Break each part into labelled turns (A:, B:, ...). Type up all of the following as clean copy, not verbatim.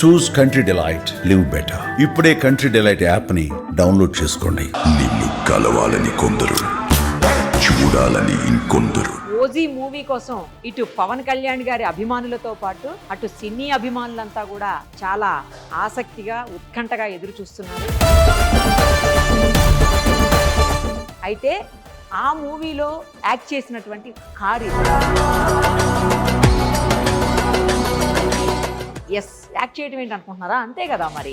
A: చూస్ country delight, live better. ఇప్పుడే country delight app ని download చేసుకోండి.
B: నిన్ను కలవాలని కొందరు, చూడాలని ఇంకొందరు.
C: ఓజీ మూవీ కోసం ఇటు పవన్ కళ్యాణ్ గారి అభిమానులతో పాటు అటు సినీ అభిమానులంతా కూడా చాలా ఆసక్తిగా ఉత్కంఠగా ఎదురు చూస్తున్నారు. అయితే ఆ మూవీలో యాక్ట్ చేసినటువంటి కారు ఎస్ యాక్ట్ చేయడం ఏంటి అనుకుంటున్నారా? అంతే కదా, మరి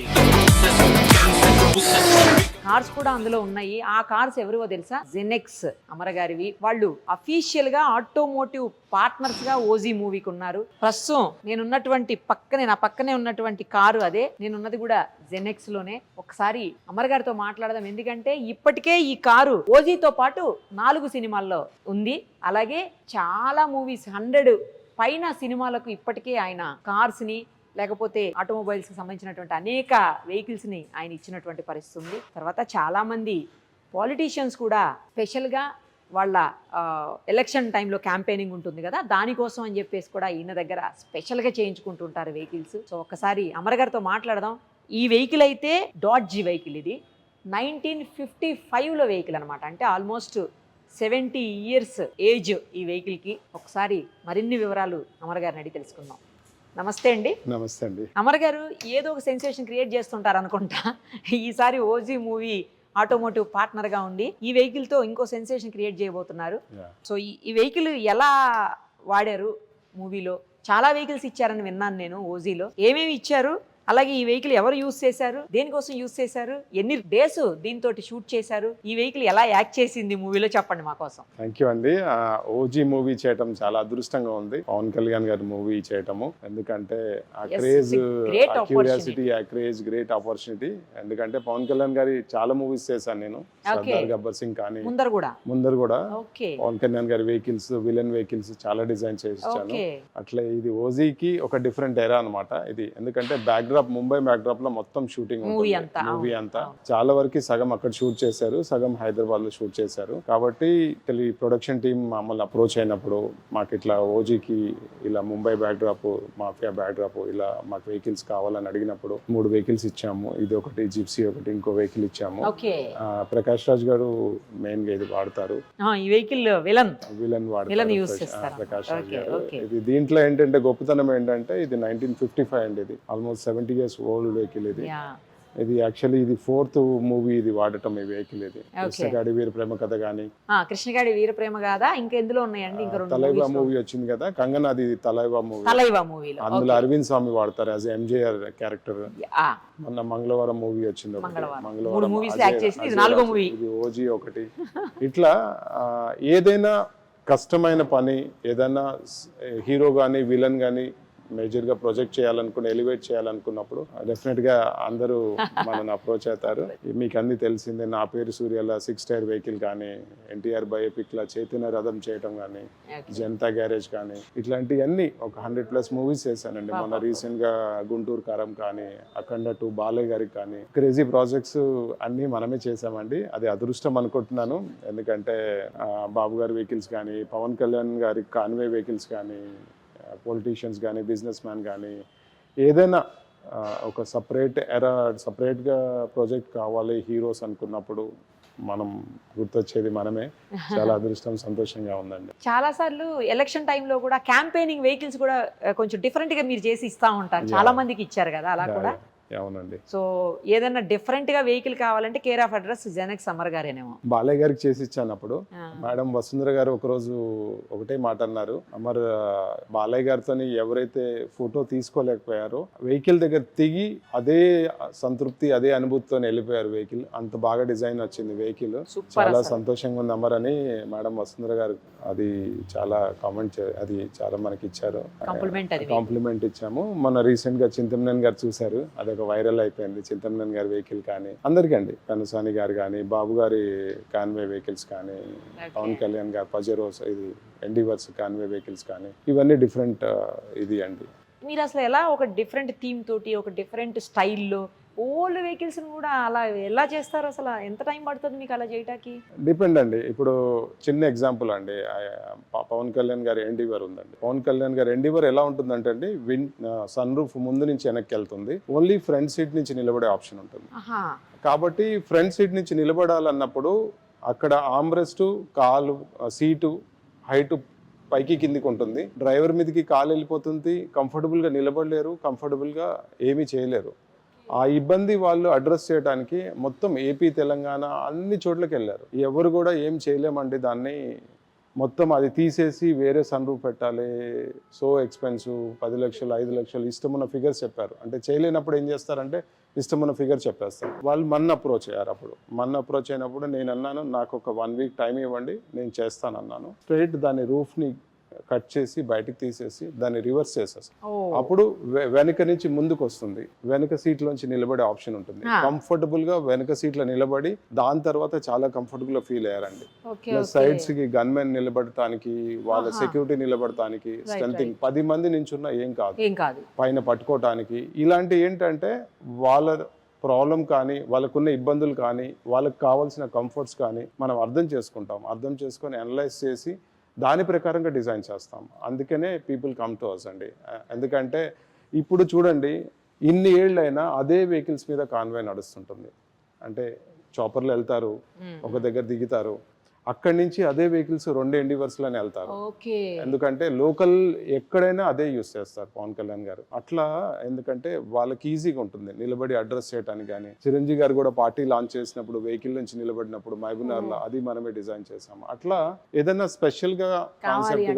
C: కార్స్ కూడా అందులో ఉన్నాయి. ఆ కార్స్ ఎవరివో తెలుసా? జెనెక్స్ అమర గారివి. వాళ్ళు అఫీషియల్ గా ఆటోమోటివ్ పార్ట్నర్స్ గా ఓజీ మూవీకి ఉన్నారు. ప్రస్తుతం నా పక్కనే ఉన్నటువంటి కారు అదే. నేనున్నది కూడా జెనెక్స్ లోనే. ఒకసారి అమర్ గారితో మాట్లాడదాం. ఎందుకంటే ఇప్పటికే ఈ కారు ఓజీతో పాటు 4 సినిమాల్లో ఉంది. అలాగే చాలా మూవీస్ 100 పైన సినిమాలకు ఇప్పటికే ఆయన కార్స్ ని లేకపోతే ఆటోమొబైల్స్కి సంబంధించినటువంటి అనేక వెహికల్స్ని ఆయన ఇచ్చినటువంటి పరిస్థితి ఉంది. తర్వాత చాలామంది పాలిటీషియన్స్ కూడా స్పెషల్గా వాళ్ళ ఎలక్షన్ టైంలో క్యాంపెయినింగ్ ఉంటుంది కదా, దానికోసం అని చెప్పేసి కూడా ఈయన దగ్గర స్పెషల్గా చేయించుకుంటుంటారు వెహికల్స్. సో ఒక్కసారి అమర్ గారితో మాట్లాడదాం. ఈ వెహికల్ అయితే డాడ్జీ వెహికల్. ఇది 1955లో వెహికల్ అనమాట. అంటే ఆల్మోస్ట్ 70 years ఏజ్ ఈ వెహికల్కి. ఒకసారి మరిన్ని వివరాలు అమర్ గారిని అడిగి తెలుసుకుందాం. నమస్తే అండి.
D: నమస్తే అండి.
C: అమర్ గారు ఏదో ఒక సెన్సేషన్ క్రియేట్ చేస్తుంటారు అనుకుంటా. ఈసారి ఓజీ మూవీ ఆటోమోటివ్ పార్ట్నర్గా ఉండి ఈ వెహికల్తో ఇంకో సెన్సేషన్ క్రియేట్ చేయబోతున్నారు. సో ఈ వెహికల్ ఎలా వాడారు మూవీలో? చాలా వెహికల్స్ ఇచ్చారని విన్నాను నేను ఓజీలో. ఏమేమి ఇచ్చారు? అలాగే ఈ వెహికల్ ఎవరు యూజ్ చేశారు, దేనికోసం యూజ్ చేశారు, ఎన్ని డేస్ దీంతో షూట్ చేశారు, ఈ వెహికల్ ఎలా యాక్ట్ చేసింది మూవీలో చెప్పండి మా కోసం.
D: థ్యాంక్ యూ అండి. ఓజీ మూవీ చేయటం చాలా అదృష్టంగా ఉంది, పవన్ కళ్యాణ్ గారి మూవీ చేయటము. ఎందుకంటే ఆ క్రేజ్, ఆ క్యూరియాసిటీ, ఆ క్రేజ్ గ్రేట్ ఆపర్చునిటీ. ఎందుకంటే పవన్ కళ్యాణ్ గారి చాలా మూవీస్ చేశాను నేను. సర్దార్ గబ్బర్ సింగ్ కానీ ముందర కూడా పవన్ కళ్యాణ్ గారి వెహికల్స్, విలన్ వెహికల్స్ చాలా డిజైన్ చేయించాను. అట్లా ఇది ఓజీకి ఒక డిఫరెంట్ ఎరా అనమాట ఇది. ఎందుకంటే బ్యాక్డ్రాప్, ముంబై బ్యాక్డ్రాప్ లో మొత్తం షూటింగ్ మూవీ అంతా చాలా వరకు సగం అక్కడ షూట్ చేశారు, సగం హైదరాబాద్ లో షూట్ చేశారు. కాబట్టి ప్రొడక్షన్ టీమ్ మమ్మల్ని అప్రోచ్ అయినప్పుడు మాకు ఇట్లా ఓజీకి ఇలా ముంబై బ్యాక్డ్రాప్, మాఫియా బ్యాక్డ్రాప్, ఇలా మాకు వెహికల్స్ కావాలని అడిగినప్పుడు 3 వెహికల్స్ ఇచ్చాము. ఇది ఒకటి జిప్సీ, ఒకటి ఇంకో వెహికల్ ఇచ్చాము. ప్రకాష్ రాజ్ గారు మెయిన్ గా ఇది వాడతారు.
C: ఈ వెహికల్ విలన్
D: వాడతారు ప్రకాష్ రాజ్ గారు. ఇది దీంట్లో ఏంటంటే గొప్పతనం ఏంటంటే ఇది 1955 అండి. ఇది ఆల్మోస్ట్ 70 years ఓల్డ్ వెహికల్. ఇది యాక్చువల్లీ ఇది 4th మూవీ ఇది వాడటం ఈ వెహికల్. ఇది కృష్ణగాడి వీర ప్రేమ కథ గానీ,
C: కృష్ణగాడి వీర ప్రేమ కథ, ఇంకా ఎందులో ఉన్నాయండి? ఇంకా
D: తలైవా మూవీ వచ్చింది కదా, కంగనాది తలైవా మూవీలో అందులో అరవింద్ స్వామి వాడతారు యాజ్ ఎంజేఆర్ క్యారెక్టర్. మొన్న మంగళవారం మూవీ వచ్చింది, మంగళవారం ఇది ఓజీ ఒకటి. ఇట్లా ఏదైనా కష్టమైన పని, ఏదైనా హీరో గానీ విలన్ గానీ మేజర్గా ప్రొజెక్ట్ చేయాలనుకుని, ఎలివేట్ చేయాలనుకున్నప్పుడు డెఫినెట్గా అందరూ మనల్ని అప్రోచ్ అవుతారు. మీకు అన్ని తెలిసిందే. నా పేరు సూర్యల 6 టైర్ వెహికల్ కానీ, ఎన్టీఆర్ బయోపిక్లా చైతన్య రథం చేయటం కానీ, జనతా గ్యారేజ్ కానీ, ఇట్లాంటివన్నీ ఒక 100+ మూవీస్ చేశానండి. మొన్న రీసెంట్గా గుంటూరు కారం కానీ, అఖండ 2 బాలయ్య గారికి కానీ, క్రేజీ ప్రాజెక్ట్స్ అన్నీ మనమే చేసామండి. అది అదృష్టం అనుకుంటున్నాను. ఎందుకంటే బాబు గారి వెహికల్స్ కానీ, పవన్ కళ్యాణ్ గారి కాన్వే వెహికల్స్ కానీ, పొలిటీషియన్స్ కానీ, బిజినెస్ మ్యాన్ కానీ, ఏదైనా ఒక సపరేట్గా ప్రాజెక్ట్ కావాలి హీరోస్ అనుకున్నప్పుడు మనం గుర్తొచ్చేది మనమే. చాలా అదృష్టం, సంతోషంగా ఉందండి.
C: చాలా సార్లు ఎలక్షన్ టైంలో కూడా క్యాంపెయినింగ్ వెహికల్స్ కూడా కొంచెం డిఫరెంట్గా మీరు చేసి ఇస్తా ఉంటారు. చాలా మందికి ఇచ్చారు కదా అలా కూడా.
D: అవునండి.
C: సో ఏదైనా డిఫరెంట్ గా వెహికల్ కావాలంటే care of address Genex Amar గారేనేమో.
D: బాలయ్య గారికి చేసి ఇచ్చాను అప్పుడు. మేడం వసుంధర గారు ఒకరోజు ఒకటే మాట అన్నారు, అమర్ బాలయ్య గారితో ఎవరైతే ఫోటో తీసుకోలేకపోయారో వెహికల్ దగ్గర దిగి అదే సంతృప్తి, అదే అనుభూతితో వెళ్ళిపోయారు. వెహికల్ అంత బాగా డిజైన్ వచ్చింది వెహికల్. చాలా సంతోషంగా ఉంది అమర్ అని మేడం వసుంధర గారు అది చాలా కామెంట్, అది చాలా మనకి ఇచ్చారు, కాంప్లిమెంట్ ఇచ్చాము. మన రీసెంట్ గా చింతమనేని గారు చూశారు, అది ఒక వైరల్ అయిపోయింది. చింతమనేని గారి వెహికల్ కానీ, అందరికండి, కనుసాని గారు కానీ, బాబు గారి కాన్వే వెహికల్స్ కానీ, పవన్ కళ్యాణ్ గారు పజెరోస్, ఇది ఎండివర్స్ కాన్వే వెహికల్స్ కానీ, ఇవన్నీ డిఫరెంట్ ఇది అండి.
C: మీరు అసలు ఎలా ఒక డిఫరెంట్ థీమ్ తోటి, ఒక డిఫరెంట్ స్టైల్లో ఓల్డ్ వెహికల్స్ కూడా అలా ఎలా చేస్తారు అసలు? ఎంత టైం పడుతుంది మీకు అలా చేయటానికి?
D: డిపెండ్ అండి. ఇప్పుడు చిన్న ఎగ్జాంపుల్ అండి, పవన్ కళ్యాణ్ గారి ఎండివర్ ఉందండి. పవన్ కళ్యాణ్ గారి ఎండివర్ ఎలా ఉంటుందంటే అండి, సన్ రూఫ్ ముందు నుంచి వెనక్కి వెళ్తుంది, ఓన్లీ ఫ్రంట్ సీట్ నుంచి నిలబడే ఆప్షన్ ఉంటుంది. కాబట్టి ఫ్రంట్ సీట్ నుంచి నిలబడాలన్నప్పుడు అక్కడ ఆమ్రెస్ట్, కాలు, సీటు హైట్ పైకి కిందికి ఉంటుంది, డ్రైవర్ మీదకి కాలు వెళ్ళిపోతుంది, కంఫర్టబుల్గా నిలబడలేరు, కంఫర్టబుల్గా ఏమీ చేయలేరు. ఆ ఇబ్బంది వాళ్ళు అడ్రస్ చేయడానికి మొత్తం ఏపీ, తెలంగాణ అన్ని చోట్లకి వెళ్ళారు. ఎవరు కూడా ఏం చేయలేమండి దాన్ని, మొత్తం అది తీసేసి వేరే సన్ రూఫ్ పెట్టాలి, సో ఎక్స్పెన్సివ్, 10 లక్షలు 5 లక్షలు ఇష్టమున్న ఫిగర్స్ చెప్పారు. అంటే చేయలేనప్పుడు ఏం చేస్తారంటే ఇష్టమున్న ఫిగర్ చెప్పేస్తారు. వాళ్ళు మన్ అప్రోచ్ అయ్యారు. అప్పుడు మన్ అప్రోచ్ అయినప్పుడు నేను అన్నాను, నాకు ఒక 1 వీక్ టైం ఇవ్వండి, నేను చేస్తానన్నాను. స్ట్రైట్ దాని రూఫ్ని కట్ చేసి బయటకు తీసేసి దాన్ని రివర్స్ చేసేస్తాం. అప్పుడు వెనక నుంచి ముందుకు వస్తుంది, వెనక సీట్లోంచి నిలబడే ఆప్షన్ ఉంటుంది. కంఫర్టబుల్ గా వెనక సీట్లో నిలబడి దాని తర్వాత చాలా కంఫర్టబుల్ గా ఫీల్ అయ్యారండి. సైడ్స్ కి గన్మెన్ నిలబడటానికి, వాళ్ళ సెక్యూరిటీ నిలబడటానికి, స్ట్రెంథింగ్ 10 మంది నించున్నా ఏం కాదు, పైన పట్టుకోవటానికి. ఇలాంటి ఏంటంటే వాళ్ళ ప్రాబ్లం కానీ, వాళ్ళకున్న ఇబ్బందులు కానీ, వాళ్ళకి కావాల్సిన కంఫర్ట్స్ కానీ మనం అర్థం చేసుకుంటాం. అర్థం చేసుకొని అనలైజ్ చేసి దాని ప్రకారంగా డిజైన్ చేస్తాం. అందుకనే పీపుల్ కమ్ టు అస్ అండి. ఎందుకంటే ఇప్పుడు చూడండి, ఇన్ని ఏళ్ళైనా అదే వెహికల్స్ మీద కాన్వాయ్ నడుస్తుంటుంది. అంటే చాపర్లు వెళ్తారు, ఒక దగ్గర దిగుతారు, అక్కడి నుంచి అదే వెహికల్స్ 2 ఎండివర్స్లోనే వెళ్తారు. ఎందుకంటే లోకల్ ఎక్కడైనా అదే యూస్ చేస్తారు పవన్ కళ్యాణ్ గారు. అట్లా ఎందుకంటే వాళ్ళకి ఈజీగా ఉంటుంది నిలబడి అడ్రస్ చేయడానికి. కానీ చిరంజీవి గారు కూడా పార్టీ లాంచ్ చేసినప్పుడు వెహికల్ నుంచి నిలబడినప్పుడు మహబూబ్నగర్లో అది మనమే డిజైన్ చేసాము. అట్లా ఏదైనా స్పెషల్ గా కాన్సెప్ట్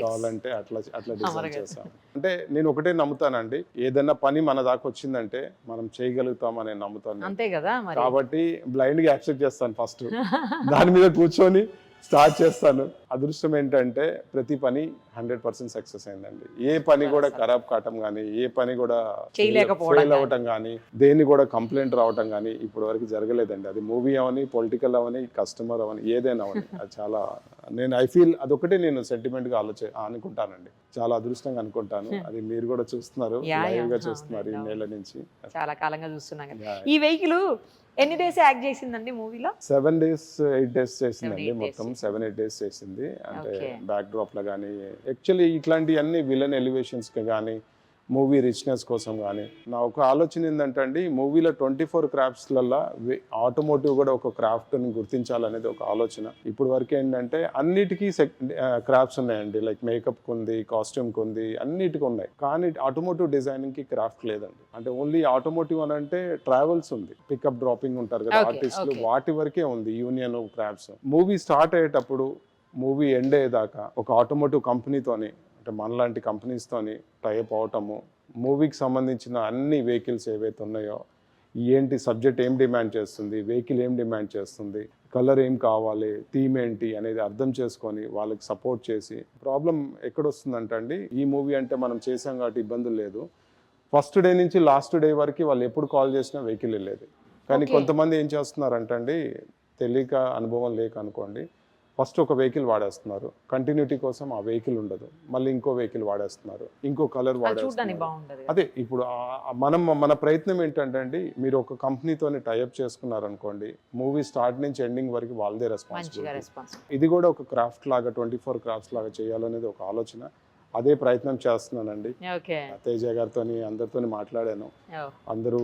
D: కావాలంటే అట్లా డిజైన్ చేసాం. అంటే నేను ఒకటే నమ్ముతానండి, ఏదైనా పని మన దాకా వచ్చిందంటే మనం చేయగలుగుతామని నమ్ముతాను.
C: అంతే కదా.
D: కాబట్టి బ్లైండ్ గా యాక్సెప్ట్ చేస్తాను, ఫస్ట్ దాని మీద కూర్చొని స్టార్ట్ చేస్తాను. అదృష్టం ఏంటంటే ప్రతి పని 100% సక్సెస్ అయిందండి. ఏ పని కూడా ఖరాబ్ కావటం కానీ, ఏ పని కూడా ఫెయిల్ అవ్వటం కానీ, దేన్ని కూడా కంప్లైంట్ రావటం కానీ ఇప్పటి వరకు జరగలేదండి. అది మూవీ అవని, పొలిటికల్ అవని, కస్టమర్ అవని, ఏదైనా అవని. అది చాలా ఐ ఫీల్ అదొకటే నేను సెంటిమెంట్ గా అనుకుంటానండి. చాలా అదృష్టంగా అనుకుంటాను. అది మీరు కూడా చూస్తున్నారు, లైవ్ గా చూస్తున్నారు ఈ నెల నుంచి. చాలా
C: కాలంగా చూస్తున్నాం. ఈ వెహికల్ ఎన్ని డేస్ యాక్ట్ చేసిందండి మూవీలో?
D: 7 days 8 days చేసిందండి. మొత్తం 7-8 days చేసింది. అంటే బ్యాక్ డ్రాప్ లో కానీ, యాక్చువల్లీ ఇట్లాంటి అన్ని విలన్ ఎలివేషన్స్ కి కానీ, మూవీ రిచ్నెస్ కోసం కానీ నా ఒక ఆలోచన ఏంటంటే అండి, మూవీలో 24 క్రాఫ్ట్స్లలో ఆటోమోటివ్ కూడా ఒక క్రాఫ్ట్ని గుర్తించాలనేది ఒక ఆలోచన. ఇప్పుడు వరకు ఏంటంటే అన్నిటికీ క్రాఫ్ట్స్ ఉన్నాయండి, లైక్ మేకప్ ఉంది, కాస్ట్యూమ్ ఉంది, అన్నిటికీ ఉన్నాయి. కానీ ఆటోమోటివ్ డిజైనింగ్కి క్రాఫ్ట్ లేదండి. అంటే ఓన్లీ ఆటోమోటివ్ అని అంటే ట్రావెల్స్ ఉంది, పికప్ డ్రాపింగ్ ఉంటారు కదా ఆర్టిస్టులు, వాటి వరకే ఉంది యూనియన్ క్రాఫ్ట్స్. మూవీ స్టార్ట్ అయ్యేటప్పుడు మూవీ ఎండ్ అయ్యేదాకా ఒక ఆటోమోటివ్ కంపెనీతోని, అంటే మనలాంటి కంపెనీస్తోని టైప్ అవటము, మూవీకి సంబంధించిన అన్ని వెహికల్స్ ఏవైతే ఉన్నాయో, ఏంటి సబ్జెక్ట్ ఏం డిమాండ్ చేస్తుంది, వెహికల్ ఏం డిమాండ్ చేస్తుంది, కలర్ ఏం కావాలి, థీమ్ ఏంటి అనేది అర్థం చేసుకొని వాళ్ళకి సపోర్ట్ చేసి. ప్రాబ్లం ఎక్కడొస్తుందంటే అండి, ఈ మూవీ అంటే మనం చేసాం కాబట్టి ఇబ్బందులు లేదు, ఫస్ట్ డే నుంచి లాస్ట్ డే వరకు వాళ్ళు ఎప్పుడు కాల్ చేసినా వెహికల్ వెళ్ళేది. కానీ కొంతమంది ఏం చేస్తున్నారంటే అండి, తెలియక అనుభవం లేక అనుకోండి, ఫస్ట్ ఒక వెహికల్ వాడేస్తున్నారు, కంటిన్యూటీ కోసం ఆ వెహికల్ ఉండదు, మళ్ళీ ఇంకో వెహికల్ వాడేస్తున్నారు, ఇంకో కలర్ వాడేస్తున్నారు. అదే ఇప్పుడు మన ప్రయత్నం ఏంటంటే అండి, మీరు ఒక కంపెనీతోని టైఅప్ చేసుకున్నారనుకోండి, మూవీ స్టార్ట్ నుంచి ఎండింగ్ వరకు వాళ్ళదే రెస్పాన్సిబిలిటీ. ఇది కూడా ఒక క్రాఫ్ట్ లాగా 24 క్రాఫ్ట్స్ లాగా చేయాలనేది ఒక ఆలోచన. అదే ప్రయత్నం చేస్తున్నానండి. తేజ గారితో అందరితో మాట్లాడాను, అందరూ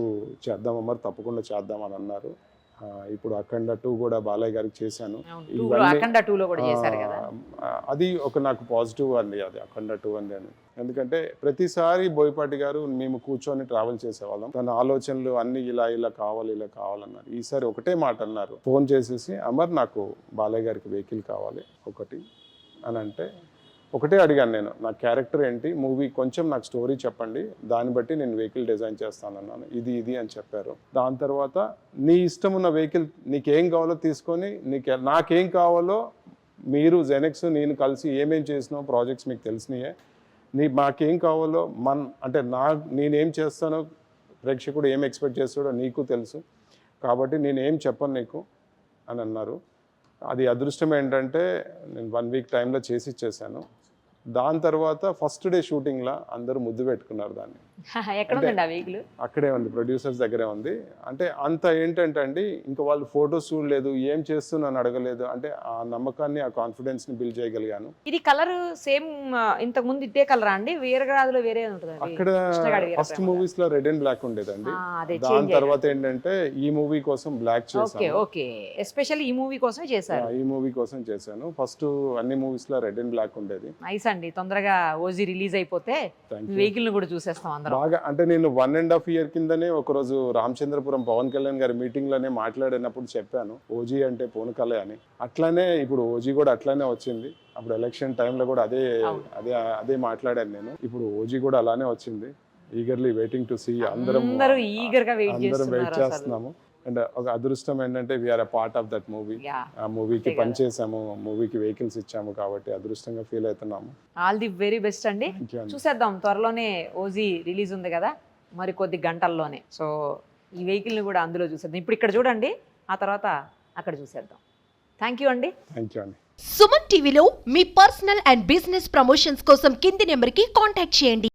D: చేద్దాం మరి తప్పకుండా చేద్దాం అని అన్నారు. ఇప్పుడు అఖండ 2 కూడా బాలయ్య గారికి చేశాను. అది ఒక నాకు పాజిటివ్ అండి, అది అఖండ 2 అండి. ఎందుకంటే ప్రతిసారి బోయపాటి గారు మేము కూర్చొని ట్రావెల్ చేసేవాళ్ళం, తన ఆలోచనలు అన్ని ఇలా కావాలన్నారు. ఈసారి ఒకటే మాట అన్నారు, ఫోన్ చేసేసి, అమర్ నాకు బాలయ్య గారికి వెహికల్ కావాలి ఒకటి అని అంటే, ఒకటే అడిగాను నేను, నా క్యారెక్టర్ ఏంటి, మూవీ కొంచెం నాకు స్టోరీ చెప్పండి, దాన్ని బట్టి నేను వెహికల్ డిజైన్ చేస్తానన్నాను. ఇది అని చెప్పారు. దాని తర్వాత నీ ఇష్టం ఉన్న వెహికల్ నీకేం కావాలో తీసుకొని, నాకేం కావాలో మీరు జెనెక్స్ నేను కలిసి ఏమేం చేసినావు ప్రాజెక్ట్స్ మీకు తెలిసినాయే, మాకేం కావాలో అంటే నేనేం చేస్తానో ప్రేక్షకుడు ఏం ఎక్స్పెక్ట్ చేస్తాడో నీకు తెలుసు, కాబట్టి నేనేం చెప్పను నీకు అని అన్నారు. అది అదృష్టం ఏంటంటే నేను 1 వీక్ టైంలో చేసి ఇచ్చేసాను. దాని తర్వాత ఫస్ట్ డే షూటింగ్ లా అందరూ ముద్దు పెట్టుకున్నారు దాన్ని.
C: ఎక్కడ ఉందండి ఆ వెహికల్?
D: అక్కడే ఉంది, ప్రొడ్యూసర్స్ దగ్గరే ఉంది. అంటే అంత ఏంటంటే అండి, ఇంకా వాళ్ళు ఫొటోస్ చూడలేదు, ఏం చేస్తున్నాను అడగలేదు. అంటే ఆ నమ్మకాన్ని, ఆ కాన్ఫిడెన్స్ ని బిల్డ్ చేయగలిగాను.
C: ఇది కలర్ సేమ్ ఇంతకు ముందు ఇదే కలరా అండి? వీరరాజులో వేరే ఉంటుంది
D: అక్కడ ఫస్ట్ మూవీస్ లో రెడ్ అండ్ బ్లాక్ ఉండేదండి.
C: అదే
D: దాని తర్వాత ఏంటంటే ఈ మూవీ కోసం బ్లాక్
C: ఓకే
D: చేశాను.
C: ఓకే, ఎస్పెషల్లీ ఈ మూవీ కోసమే చేశారు.
D: ఈ మూవీ కోసం చేశాను. ఫస్ట్ అన్ని మూవీస్ లో రెడ్ అండ్ బ్లాక్ ఉండేది.
C: నైస్ అండి, తొందరగా ఓజీ రిలీజ్ అయిపోతే వెహికల్ ని కూడా చూసేస్తాం అందరం.
D: బాగా అంటే నేను 1.5 year కిందనే ఒకరోజు రామచంద్రపురం పవన్ కళ్యాణ్ గారి మీటింగ్ లోనే మాట్లాడినప్పుడు చెప్పాను ఓజీ అంటే పూనకలే అని. అట్లానే ఇప్పుడు ఓజీ కూడా అట్లానే వచ్చింది. అప్పుడు ఎలక్షన్ టైంలో కూడా అదే అదే అదే మాట్లాడాను నేను. ఇప్పుడు ఓజీ కూడా అలానే వచ్చింది. Eagerly waiting to see. అందరం
C: ఈగర్ గా వెయిట్
D: చేస్తున్నాము. అండ్ ఒక అదృష్టం ఏంటంటే we are a part of that movie. ఆ మూవీకి పనిచేసాము, మూవీకి వెహికల్స్ ఇచ్చాము కాబట్టి అదృష్టంగా ఫీల్ అవుతున్నాము.
C: ఆల్ ది వెరీ బెస్ట్ అండి. చూసేద్దాం, త్వరలోనే ఓజీ రిలీజ్ ఉంది కదా, మరి కొద్ది గంటల్లోనే. సో ఈ వెహికల్ని కూడా అందులో చూసేద్దాం. ఇప్పుడు ఇక్కడ చూడండి, ఆ తర్వాత అక్కడ చూసేద్దాం. థ్యాంక్ యూ అండి.
D: థ్యాంక్ యూ అండి.
E: సుమన్ టీవీలో మీ పర్సనల్ అండ్ బిజినెస్ ప్రమోషన్స్ కోసం కింది నెంబర్కి కాంటాక్ట్ చేయండి.